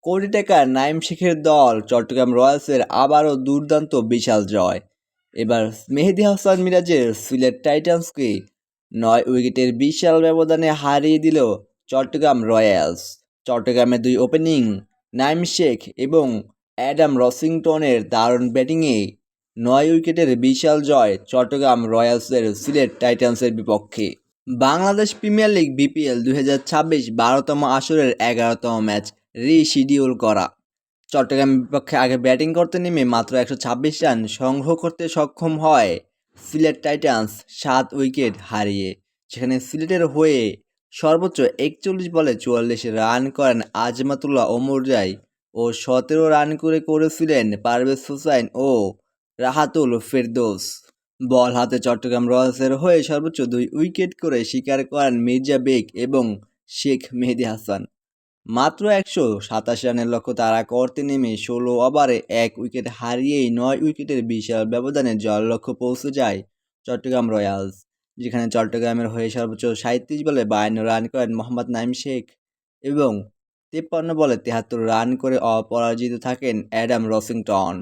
কোটি টাকার নাইম শেখের দল চট্টগ্রাম রয়্যালসের আবারও দুর্দান্ত বিশাল জয়। এবার মেহেদী হাসান মিরাজের সিলেট টাইটান্সকে ৯ উইকেটের বিশাল ব্যবধানে হারিয়ে দিল চট্টগ্রাম রয়্যালস। চট্টগ্রামের দুই ওপেনিং নাইম শেখ এবং অ্যাডাম রসিংটনের দারুণ ব্যাটিংয়ে ৯ উইকেটের বিশাল জয় চট্টগ্রাম রয়্যালসের সিলেট টাইটান্সের বিপক্ষে। বাংলাদেশ প্রিমিয়ার লিগ বিপিএল ২০২৬ ১২তম আসরের ১১তম ম্যাচ রি-শিডিউল করা। চট্টগ্রামের বিপক্ষে আগে ব্যাটিং করতে নেমে মাত্র ১২৬ রান সংগ্রহ করতে সক্ষম হয় সিলেট টাইটান্স ৭ উইকেট হারিয়ে, যেখানে সিলেটের হয়ে সর্বোচ্চ ৪১ বলে ৪৪ রান করেন আজমাতুল্লাহ ওমরজাই ও ১৭ রান করেছিলেন পারভেজ হোসাইন ও রাহাতুল ফেরদৌস। বল হাতে চট্টগ্রাম রয়্যালসের হয়ে সর্বোচ্চ ২ উইকেট করে শিকার করেন মির্জা বেগ এবং শেখ মেহেদী হাসান। মাত্র ১২৭ রানের লক্ষ্য তাড়া করতে নেমে ১৬ ওভারে ১ উইকেট হারিয়েই ৯ উইকেটের বিশাল ব্যবধানে জয়ের লক্ষ্যে পৌঁছে যায় চট্টগ্রাম রয়্যালস, যেখানে চট্টগ্রামের হয়ে সর্বোচ্চ ৩৭ বলে ৫২ রান করেন মোহাম্মদ নাইম শেখ এবং ৫৩ বলে ৭৩ রান করে অপরাজিত থাকেন অ্যাডাম রসিংটন।